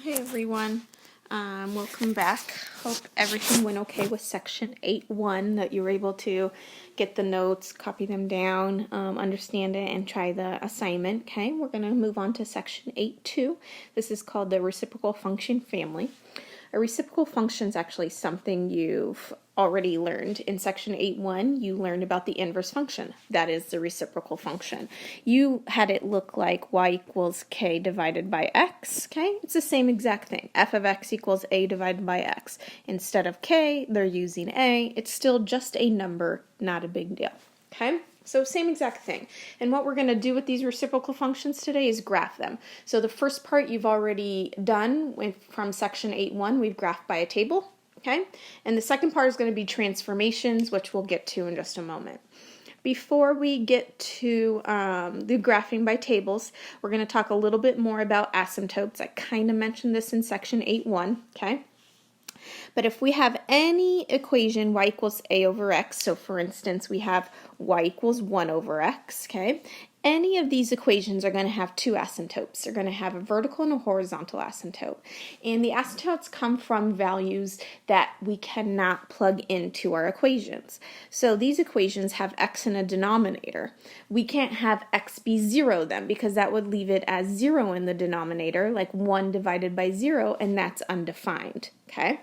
Hey everyone, welcome back. Hope everything went okay with section 8.1, that you were able to get the notes, copy them down, understand it, and try the assignment. Okay, we're going to move on to section 8.2. This is called the reciprocal function family. A reciprocal function is actually something you've already learned. In section 8.1, you learned about the inverse function. That is the reciprocal function. You had it look like y equals k divided by x, okay? It's the same exact thing. F of x equals a divided by x. Instead of k, they're using a. It's still just a number, not a big deal, okay? So same exact thing. And what we're going to do with these reciprocal functions today is graph them. So the first part you've already done from section 8.1, we've graphed by a table. Okay? And the second part is going to be transformations, which we'll get to in just a moment. Before we get to the graphing by tables, we're going to talk a little bit more about asymptotes. I kind of mentioned this in section 8.1. Okay? But if we have any equation y equals a over x, so for instance we have y equals 1 over x, okay? Any of these equations are going to have two asymptotes. They're going to have a vertical and a horizontal asymptote. And the asymptotes come from values that we cannot plug into our equations. So these equations have x in a denominator. We can't have x be 0 then, because that would leave it as 0 in the denominator, like 1 divided by 0, and that's undefined, okay?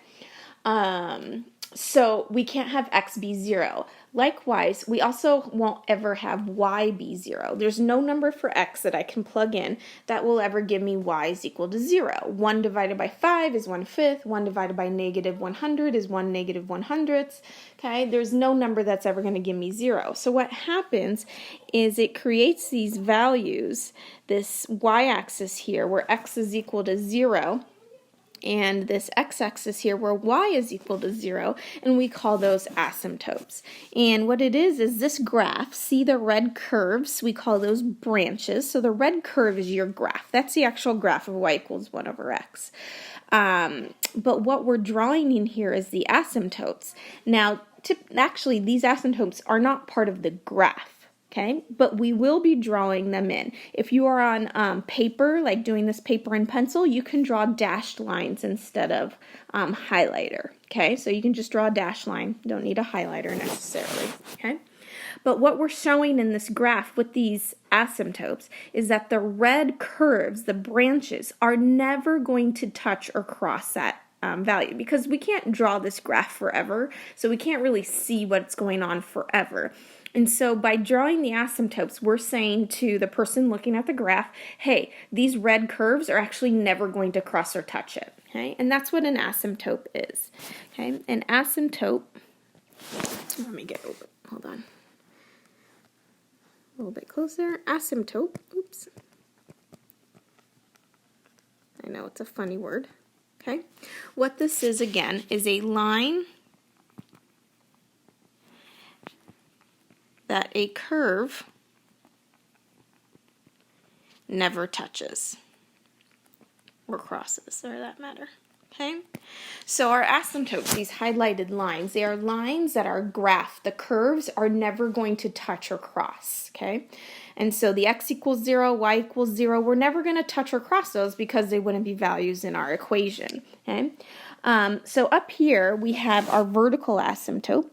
So we can't have x be 0. Likewise, we also won't ever have y be 0. There's no number for x that I can plug in that will ever give me y is equal to 0. 1 divided by 5 is 1/5. 1 divided by negative 100 is 1 negative 1/100. Okay, there's no number that's ever going to give me 0. So what happens is it creates these values, this y-axis here, where x is equal to 0, and this x-axis here where y is equal to 0, and we call those asymptotes. And what it is this graph, see the red curves, we call those branches. So the red curve is your graph. That's the actual graph of y equals 1 over x. But what we're drawing in here is the asymptotes. Now, actually, these asymptotes are not part of the graph. Okay, but we will be drawing them in. If you are on paper, like doing this paper and pencil, you can draw dashed lines instead of highlighter. Okay, so you can just draw a dashed line. Don't need a highlighter necessarily. Okay, but what we're showing in this graph with these asymptotes is that the red curves, the branches, are never going to touch or cross that value, because we can't draw this graph forever, so we can't really see what's going on forever. And so by drawing the asymptotes, we're saying to the person looking at the graph, hey, these red curves are actually never going to cross or touch it. Okay, and that's what an asymptote is. Okay, an asymptote, let me get over, hold on, a little bit closer. Asymptote, oops, I know it's a funny word. Okay, what this is again is a line that a curve never touches or crosses, for that matter. Okay, so our asymptotes, these highlighted lines, they are lines that our graph, the curves, are never going to touch or cross. Okay, and so the x equals 0, y equals 0, we're never going to touch or cross those because they wouldn't be values in our equation. Okay, so up here we have our vertical asymptote.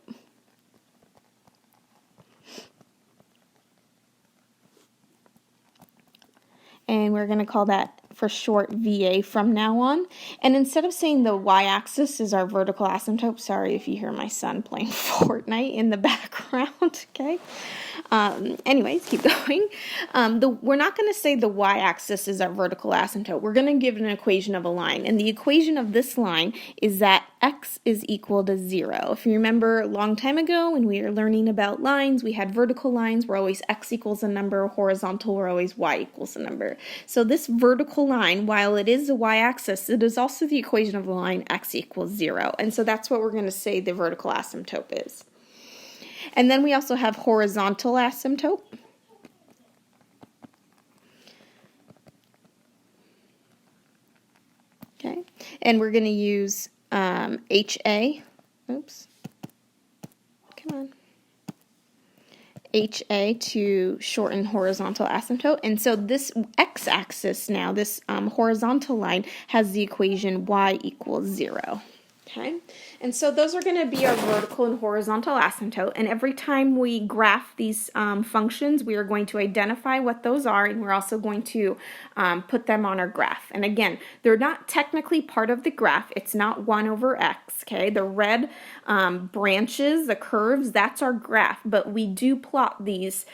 And we're going to call that for short VA from now on. And instead of saying the y-axis is our vertical asymptote, sorry if you hear my son playing Fortnite in the background, okay? Anyways, keep going. We're not going to say the y-axis is our vertical asymptote. We're going to give an equation of a line. And the equation of this line is that x is equal to 0. If you remember a long time ago when we were learning about lines, we had vertical lines where always x equals a number, horizontal where always y equals a number. So this vertical line, while it is the y-axis, it is also the equation of the line x equals 0. And so that's what we're going to say the vertical asymptote is. And then we also have horizontal asymptote. Okay, and we're going to use HA. Oops. Come on. HA to shorten horizontal asymptote. And so this x-axis now, this horizontal line, has the equation y equals 0. Okay, and so those are going to be our vertical and horizontal asymptote, and every time we graph these functions, we are going to identify what those are, and we're also going to put them on our graph. And again, they're not technically part of the graph. It's not 1 over x, okay? The red branches, the curves, that's our graph, but we do plot these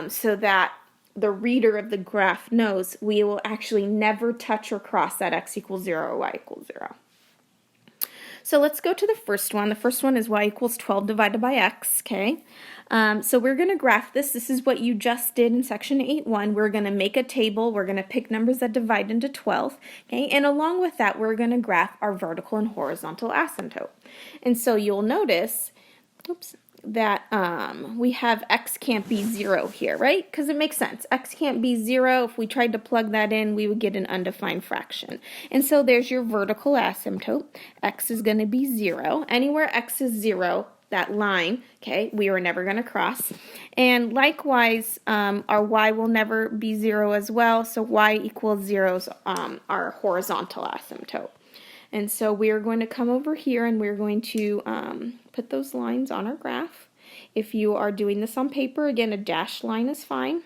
so that the reader of the graph knows we will actually never touch or cross that x equals 0 or y equals 0. So let's go to the first one. The first one is y equals 12 divided by x, okay? So we're going to graph this. This is what you just did in section 8.1. We're going to make a table. We're going to pick numbers that divide into 12, okay? And along with that, we're going to graph our vertical and horizontal asymptote. And so you'll notice, that we have x can't be 0 here, right? Because it makes sense. X can't be 0. If we tried to plug that in, we would get an undefined fraction. And so there's your vertical asymptote. X is going to be 0. Anywhere x is 0, that line, okay, we are never going to cross. And likewise, our y will never be 0 as well. So y equals 0 is our horizontal asymptote. And so we are going to come over here and we're going to put those lines on our graph. If you are doing this on paper, again, a dashed line is fine.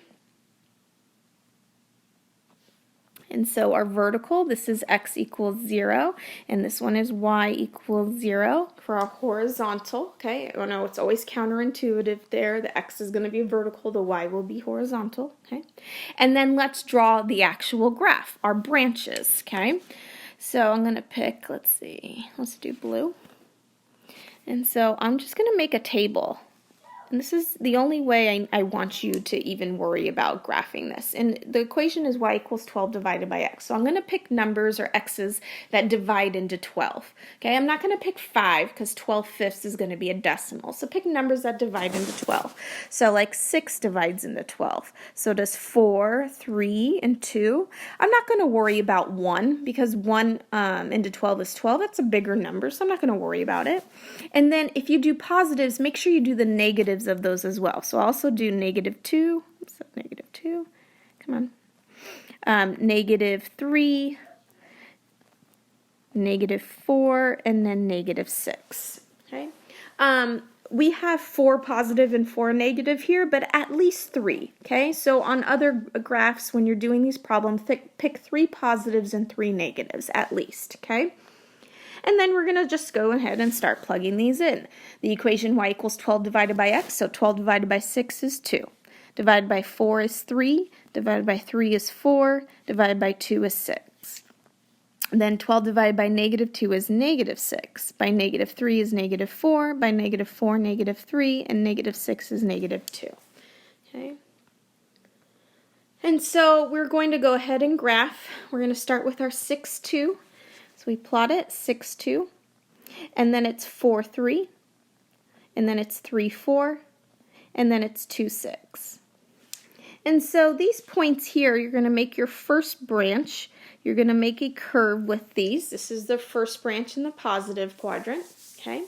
And so our vertical, this is x equals 0, and this one is y equals 0 for our horizontal, okay? I know it's always counterintuitive there. The x is going to be vertical, the y will be horizontal, okay? And then let's draw the actual graph, our branches, okay? So I'm going to pick, let's do blue. And so I'm just going to make a table. And this is the only way I want you to even worry about graphing this. And the equation is y equals 12 divided by x. So I'm going to pick numbers or x's that divide into 12. Okay, I'm not going to pick 5 because 12/5 is going to be a decimal. So pick numbers that divide into 12. So like 6 divides into 12. So does 4, 3, and 2. I'm not going to worry about 1 because 1 into 12 is 12. That's a bigger number, so I'm not going to worry about it. And then if you do positives, make sure you do the negatives of those as well. So I'll also do -2, -2, come on, -3, -4, and then -6, okay? We have 4 positive and 4 negative here, but at least 3, okay? So on other graphs, when you're doing these problems, pick 3 positives and 3 negatives at least, okay? And then we're going to just go ahead and start plugging these in. The equation y equals 12 divided by x, so 12 divided by 6 is 2. Divided by 4 is 3. Divided by 3 is 4. Divided by 2 is 6. Then 12 divided by -2 is -6. By -3 is -4. By -4, -3. And -6 is -2. Okay. And so we're going to go ahead and graph. We're going to start with our 6, 2. So we plot it, 6, 2, and then it's 4, 3, and then it's 3, 4, and then it's 2, 6. And so these points here, you're going to make your first branch. You're going to make a curve with these. This is the first branch in the positive quadrant, okay?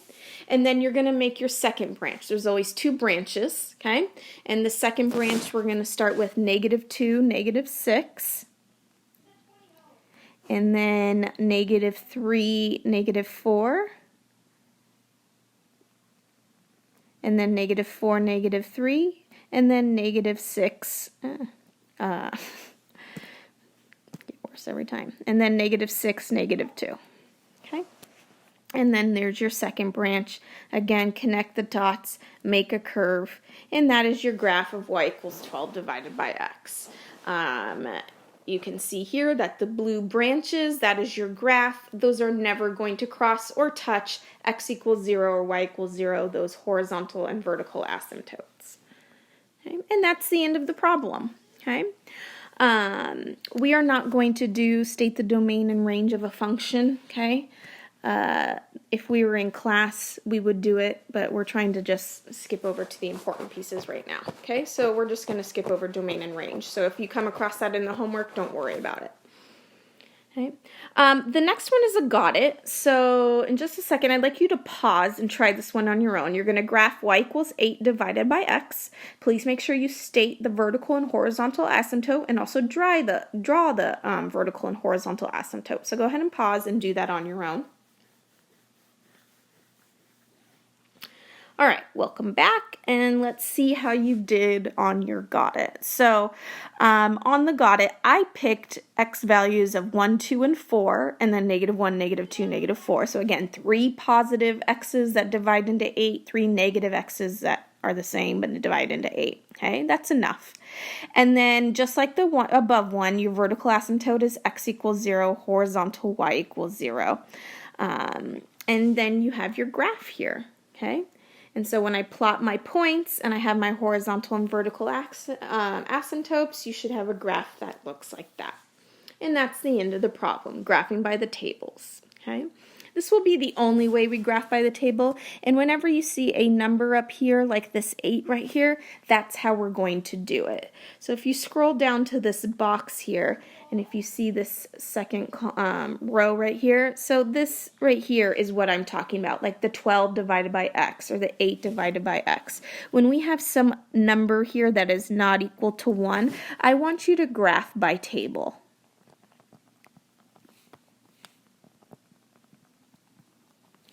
And then you're going to make your second branch. There's always 2 branches, okay? And the second branch, we're going to start with -2, -6. And then -3, -4, and then -4, -3, and then -6. Get worse every time. And then -6, -2. Okay. And then there's your second branch. Again, connect the dots, make a curve, and that is your graph of y equals 12 divided by x. You can see here that the blue branches, that is your graph. Those are never going to cross or touch x equals 0 or y equals 0, those horizontal and vertical asymptotes. Okay? And that's the end of the problem. Okay? We are not going to state the domain and range of a function. Okay? If we were in class, we would do it, but we're trying to just skip over to the important pieces right now. Okay, so we're just going to skip over domain and range. So if you come across that in the homework, don't worry about it. Okay. The next one is a got it. So in just a second, I'd like you to pause and try this one on your own. You're going to graph y equals 8 divided by x. Please make sure you state the vertical and horizontal asymptote and also draw the vertical and horizontal asymptote. So go ahead and pause and do that on your own. All right, welcome back, and let's see how you did on your got it. So on the got it, I picked x values of 1, 2, and 4, and then -1, -2, -4. So again, 3 positive x's that divide into 8, 3 negative x's that are the same but divide into 8. Okay, that's enough. And then just like the one above one, your vertical asymptote is x equals 0, horizontal y equals 0. And then you have your graph here. Okay. And so when I plot my points and I have my horizontal and vertical asymptotes, you should have a graph that looks like that. And that's the end of the problem, graphing by the tables. Okay? This will be the only way we graph by the table. And whenever you see a number up here, like this 8 right here, that's how we're going to do it. So if you scroll down to this box here, and if you see this second row right here, so this right here is what I'm talking about, like the 12 divided by x or the 8 divided by x. When we have some number here that is not equal to 1, I want you to graph by table.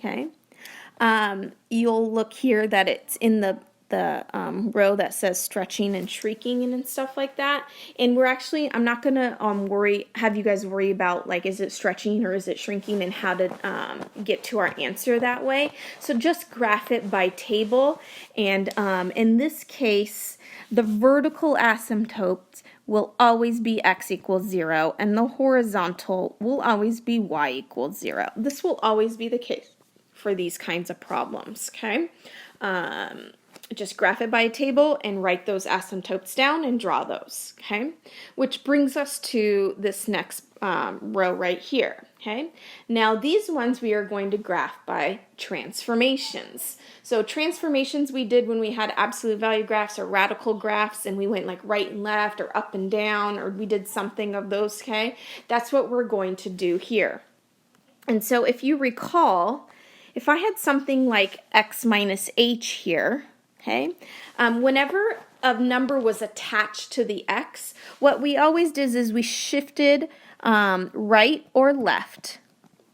Okay, you'll look here that it's in the row that says stretching and shrinking and stuff like that. And I'm not gonna have you guys worry about like is it stretching or is it shrinking and how to get to our answer that way. So just graph it by table. And in this case, the vertical asymptote will always be x equals 0, and the horizontal will always be y equals 0. This will always be the case for these kinds of problems, okay? Just graph it by a table and write those asymptotes down and draw those, okay? Which brings us to this next row right here, okay? Now these ones we are going to graph by transformations. So transformations we did when we had absolute value graphs or radical graphs and we went like right and left or up and down or we did something of those, okay? That's what we're going to do here. And so if you recall, if I had something like x minus h here, okay, whenever a number was attached to the x, what we always did is we shifted right or left,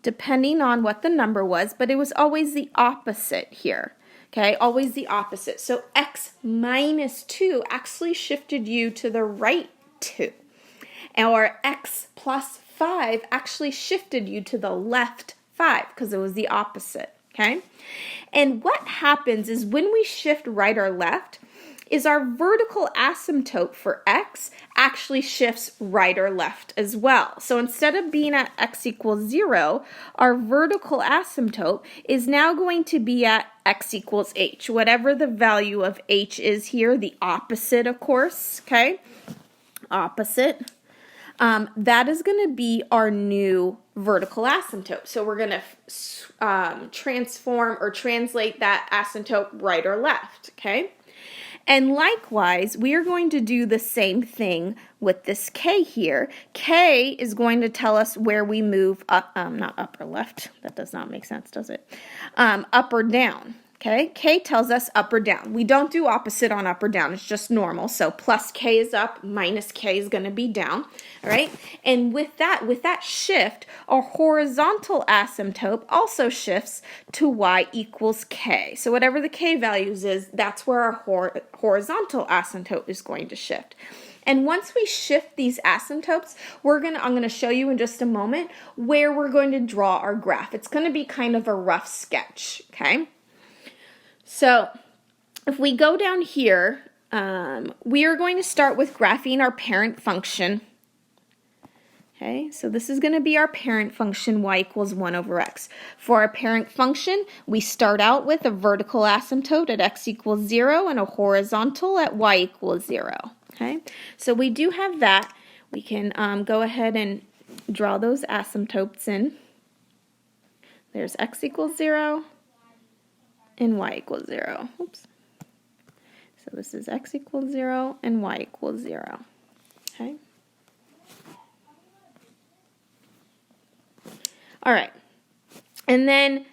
depending on what the number was, but it was always the opposite here, okay, always the opposite. So x minus 2 actually shifted you to the right 2, or x plus 5 actually shifted you to the left 5 because it was the opposite, okay? And what happens is when we shift right or left is our vertical asymptote for x actually shifts right or left as well. So instead of being at x equals 0, our vertical asymptote is now going to be at x equals h, whatever the value of h is here, the opposite, of course, okay? Opposite. That is going to be our new vertical asymptote. So we're going to transform or translate that asymptote right or left, okay? And likewise, we are going to do the same thing with this k here. K is going to tell us where we move up, not up or left. That does not make sense, does it? Up or down. Okay, K tells us up or down. We don't do opposite on up or down. It's just normal. So plus K is up, minus K is going to be down. All right, and with that shift, our horizontal asymptote also shifts to y equals K. So whatever the K values is, that's where our horizontal asymptote is going to shift. And once we shift these asymptotes, I'm going to show you in just a moment where we're going to draw our graph. It's going to be kind of a rough sketch, okay? So if we go down here, we are going to start with graphing our parent function. Okay, so this is going to be our parent function, y equals 1 over x. For our parent function, we start out with a vertical asymptote at x equals 0 and a horizontal at y equals 0. Okay, so we do have that. We can go ahead and draw those asymptotes in. There's x equals 0. And y equals 0. Oops. So this is x equals 0 and y equals 0. Okay. All right. And then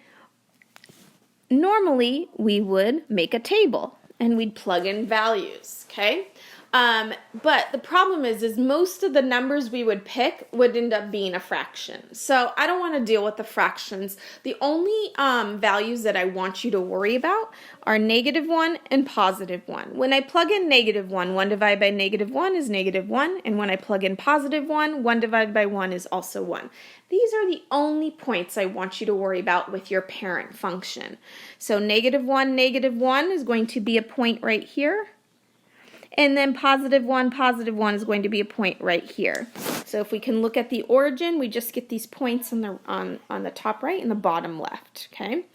normally we would make a table and we'd plug in values, okay? But the problem is most of the numbers we would pick would end up being a fraction. So I don't want to deal with the fractions. The only values that I want you to worry about are -1 and +1. When I plug in -1, 1 divided by -1 is -1. And when I plug in +1, 1 divided by 1 is also 1. These are the only points I want you to worry about with your parent function. So -1, -1 is going to be a point right here. And then +1 is going to be a point right here. So if we can look at the origin, we just get these points on the top right and the bottom left, okay?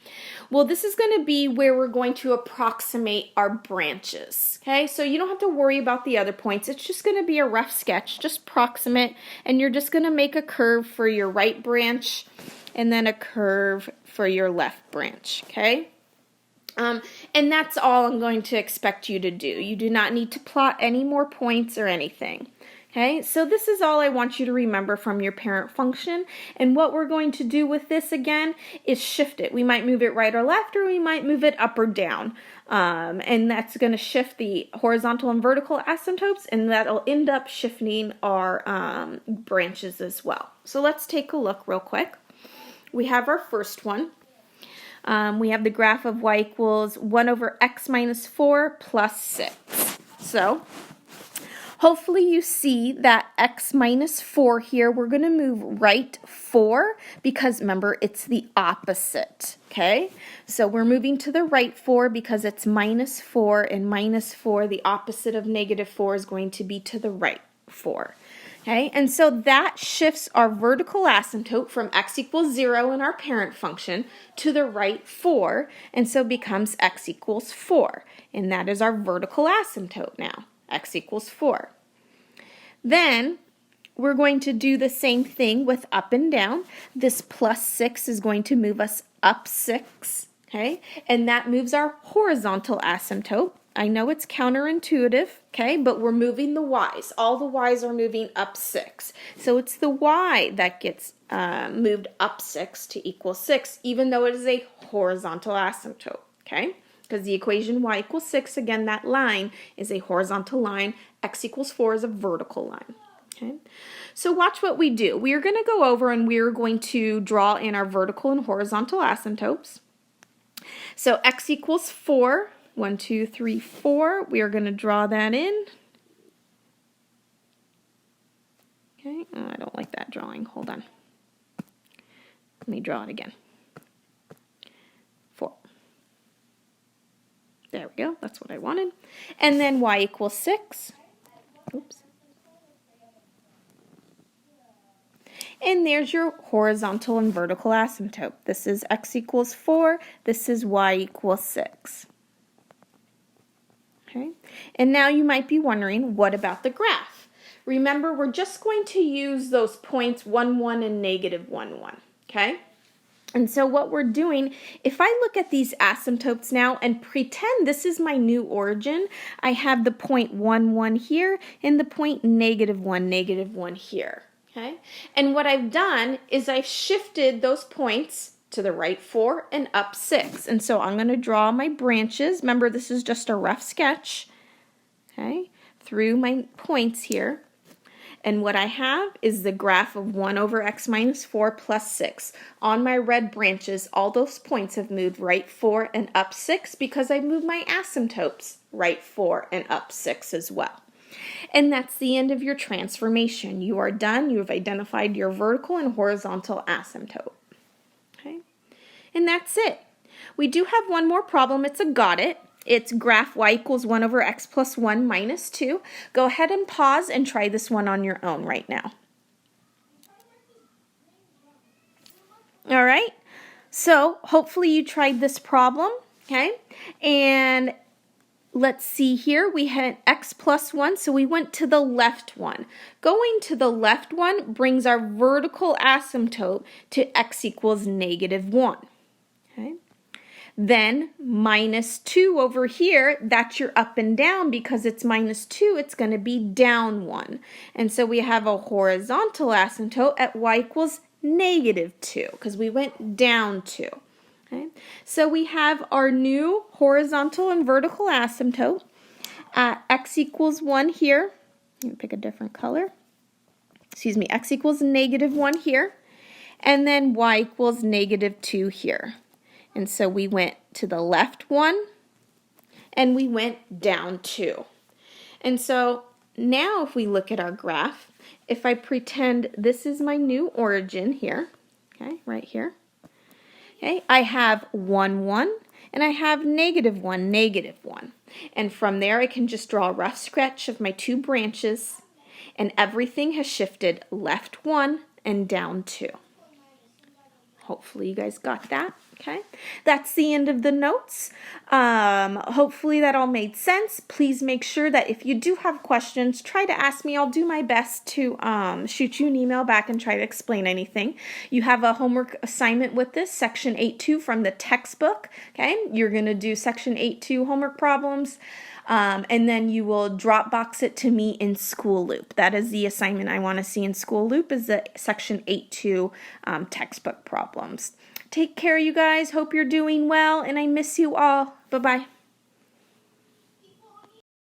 Well, this is going to be where we're going to approximate our branches, okay? So you don't have to worry about the other points. It's just going to be a rough sketch, just proximate, and you're just going to make a curve for your right branch and then a curve for your left branch, okay? And that's all I'm going to expect you to do. You do not need to plot any more points or anything. Okay, so this is all I want you to remember from your parent function. And what we're going to do with this again is shift it. We might move it right or left, or we might move it up or down. And that's going to shift the horizontal and vertical asymptotes, and that'll end up shifting our branches as well. So let's take a look real quick. We have our first one. We have the graph of y equals 1 over x minus 4 plus 6. So hopefully you see that x minus 4 here, we're going to move right 4 because remember it's the opposite, okay? So we're moving to the right 4 because it's minus 4, and minus 4, the opposite of -4, is going to be to the right 4. Okay, and so that shifts our vertical asymptote from x equals 0 in our parent function to the right 4, and so becomes x equals 4. And that is our vertical asymptote now, x equals 4. Then we're going to do the same thing with up and down. This plus 6 is going to move us up 6, okay? And that moves our horizontal asymptote. I know it's counterintuitive, okay, but we're moving the y's. All the y's are moving up 6. So it's the y that gets moved up 6 to equal 6, even though it is a horizontal asymptote, okay? Because the equation y equals 6, again, that line is a horizontal line. X equals 4 is a vertical line, okay? So watch what we do. We are going to go over and we're going to draw in our vertical and horizontal asymptotes. So x equals 4. 1, 2, 3, 4. We are going to draw that in. Okay, oh, I don't like that drawing. Hold on. Let me draw it again. 4. There we go. That's what I wanted. And then y equals 6. Oops. And there's your horizontal and vertical asymptote. This is x equals 4. This is y equals 6. Okay, and now you might be wondering, what about the graph? Remember, we're just going to use those points 1, 1, and -1, 1, okay? And so what we're doing, if I look at these asymptotes now and pretend this is my new origin, I have the point 1, 1 here and the point -1, -1 here, okay? And what I've done is I've shifted those points to the right 4 and up 6. And so I'm going to draw my branches. Remember, this is just a rough sketch, okay, through my points here. And what I have is the graph of 1 over x minus 4 plus 6. On my red branches, all those points have moved right 4 and up 6 because I moved my asymptotes right 4 and up 6 as well. And that's the end of your transformation. You are done. You have identified your vertical and horizontal asymptote. Okay, and that's it. We do have one more problem. It's a got it. It's graph y equals 1 over x plus 1 minus 2. Go ahead and pause and try this one on your own right now. All right, so hopefully you tried this problem, okay? And let's see here, we had x plus 1, so we went to the left one. Going to the left one brings our vertical asymptote to x equals -1. Okay. Then minus 2 over here, that's your up and down. Because it's minus 2, it's going to be down 1. And so we have a horizontal asymptote at y equals negative 2 because we went down 2. Okay? So we have our new horizontal and vertical asymptote at x equals 1 here. Let me pick a different color. Excuse me, x equals negative 1 here, and then y equals negative 2 here. And so we went to the left 1, and we went down 2. And so now if we look at our graph, if I pretend this is my new origin here, okay, right here, okay, I have 1, 1, and I have negative 1, negative 1. And from there I can just draw a rough sketch of my two branches, and everything has shifted left 1 and down 2. Hopefully you guys got that. Okay, that's the end of the notes. Hopefully that all made sense. Please make sure that if you do have questions, try to ask me. I'll do my best to shoot you an email back and try to explain anything. You have a homework assignment with this, section 8.2 from the textbook. Okay, you're going to do section 8.2 homework problems. And then you will Dropbox it to me in School Loop. That is the assignment I want to see in School Loop, is the section 8.2 textbook problems. Take care, you guys. Hope you're doing well, and I miss you all. Bye-bye.